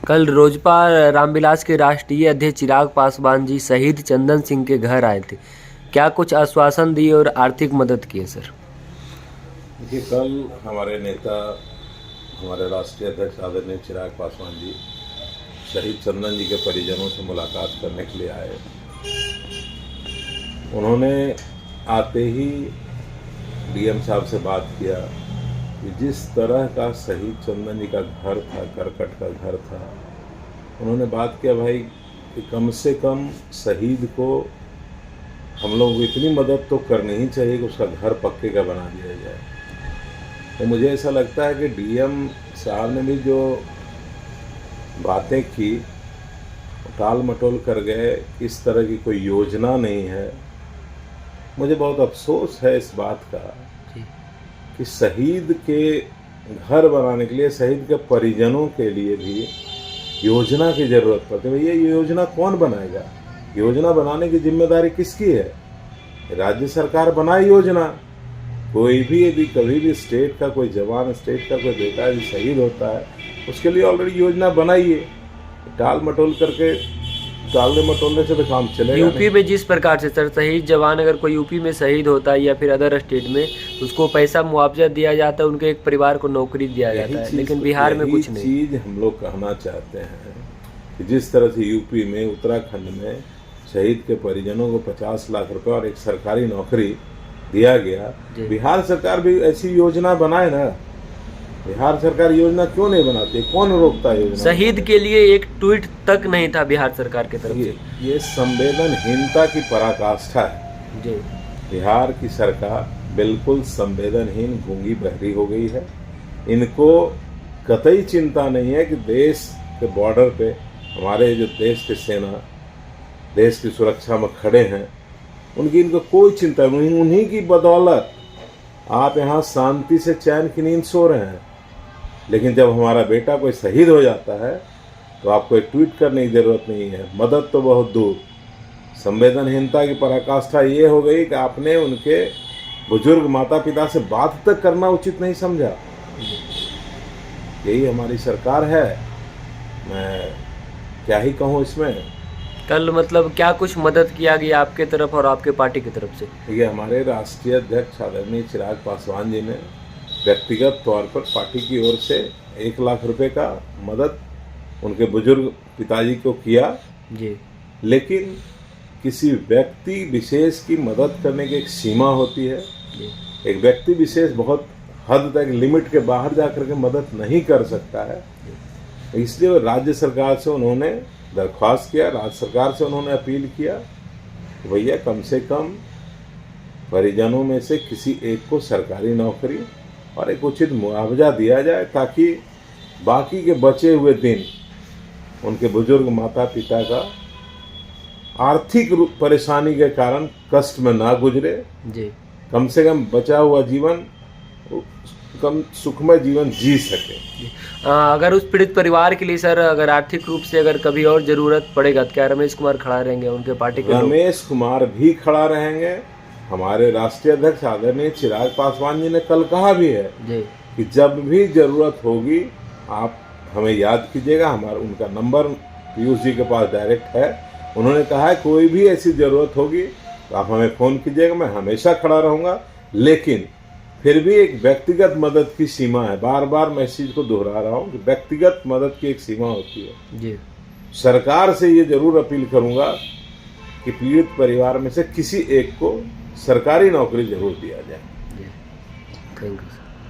कल रोजपा रामविलास के राष्ट्रीय अध्यक्ष चिराग पासवान जी शहीद चंदन सिंह के घर आए थे। क्या कुछ आश्वासन दिए और आर्थिक मदद किए सर? देखिए, कल हमारे नेता, हमारे राष्ट्रीय अध्यक्ष आदरणीय चिराग पासवान जी शहीद चंदन जी के परिजनों से मुलाकात करने के लिए आए। उन्होंने आते ही डीएम साहब से बात किया कि जिस तरह का शहीद चंदन जी का घर था, करकट का घर था, उन्होंने बात किया भाई कि कम से कम शहीद को हम लोग को इतनी मदद तो करनी ही चाहिए कि उसका घर पक्के का बना दिया जाए। तो मुझे ऐसा लगता है कि डीएम साहब ने भी जो बातें की, टाल मटोल कर गए, इस तरह की कोई योजना नहीं है। मुझे बहुत अफसोस है इस बात का कि शहीद के घर बनाने के लिए, शहीद के परिजनों के लिए भी योजना की ज़रूरत पड़ती है। भैया, ये योजना कौन बनाएगा? योजना बनाने की जिम्मेदारी किसकी है? राज्य सरकार बनाए योजना। कोई भी यदि कभी भी स्टेट का कोई जवान, स्टेट का कोई बेटा यदि शहीद होता है, उसके लिए ऑलरेडी योजना बनाइए। टाल मटोल करके, टालने मटोलने से तो काम चलेगा। यूपी में जिस प्रकार से सर शहीद जवान अगर कोई यूपी में शहीद होता है या फिर अदर स्टेट में, उसको पैसा मुआवजा दिया जाता है, उनके एक परिवार को नौकरी दिया जाता है, लेकिन बिहार में कुछ नहीं। चीज़ हम लोग कहना चाहते हैं कि जिस तरह से यूपी में, उत्तराखंड में शहीद के परिजनों को 50 लाख रुपए और एक सरकारी नौकरी दिया गया, बिहार सरकार भी ऐसी योजना बनाए ना। बिहार सरकार योजना क्यों नहीं बनाती? कौन रोकता है योजना? शहीद के लिए एक ट्वीट तक नहीं था बिहार सरकार की तरफ से। ये संवेदनहीनता की पराकाष्ठा है। जी, बिहार की सरकार बिल्कुल संवेदनहीन, गूंगी बहरी हो गई है। इनको कतई चिंता नहीं है कि देश के बॉर्डर पे हमारे जो देश के सेना देश की सुरक्षा में खड़े हैं, उनकी इनको कोई चिंता नहीं। उन्हीं की बदौलत आप यहाँ शांति से चैन की नींद सो रहे हैं। लेकिन जब हमारा बेटा कोई शहीद हो जाता है तो आपको एक ट्वीट करने की ज़रूरत नहीं है, मदद तो बहुत दूर। संवेदनहीनता की पराकाष्ठा ये हो गई कि आपने उनके बुजुर्ग माता पिता से बात तक करना उचित नहीं समझा। यही हमारी सरकार है। मैं क्या ही कहूँ इसमें। कल मतलब क्या कुछ मदद किया गया आपके तरफ और आपके पार्टी की तरफ से? देखिए, हमारे राष्ट्रीय अध्यक्ष आदरणीय चिराग पासवान जी ने व्यक्तिगत तौर पर पार्टी की ओर से 1 लाख रुपए का मदद उनके बुजुर्ग पिताजी को किया। जी, लेकिन किसी व्यक्ति विशेष की मदद करने की एक सीमा होती है। एक व्यक्ति विशेष बहुत हद तक, लिमिट के बाहर जाकर के मदद नहीं कर सकता है। इसलिए राज्य सरकार से उन्होंने दरख्वास्त किया, राज्य सरकार से उन्होंने अपील किया कि भैया कम से कम परिजनों में से किसी एक को सरकारी नौकरी और एक उचित मुआवजा दिया जाए, ताकि बाकी के बचे हुए दिन उनके बुजुर्ग माता पिता का आर्थिक परेशानी के कारण कष्ट में ना गुजरे। जी, कम से कम बचा हुआ जीवन कम सुखमय जीवन जी सके। अगर उस पीड़ित परिवार के लिए सर अगर आर्थिक रूप से अगर कभी और जरूरत पड़ेगा तो क्या रमेश कुमार खड़ा रहेंगे? उनके पार्टी के रमेश कुमार भी खड़ा रहेंगे। हमारे राष्ट्रीय अध्यक्ष आदरणीय चिराग पासवान जी ने कल कहा भी है कि जब भी जरूरत होगी आप हमें याद कीजिएगा। हमारा उनका नंबर पीयूष जी के पास डायरेक्ट है। उन्होंने कहा है कोई भी ऐसी ज़रूरत होगी तो आप हमें फ़ोन कीजिएगा, मैं हमेशा खड़ा रहूँगा। लेकिन फिर भी एक व्यक्तिगत मदद की सीमा है। बार बार मैं इस चीज़ को दोहरा रहा हूँ कि व्यक्तिगत मदद की एक सीमा होती है। जी, सरकार से ये ज़रूर अपील करूँगा कि पीड़ित परिवार में से किसी एक को सरकारी नौकरी जरूर दिया जाए। Thank you.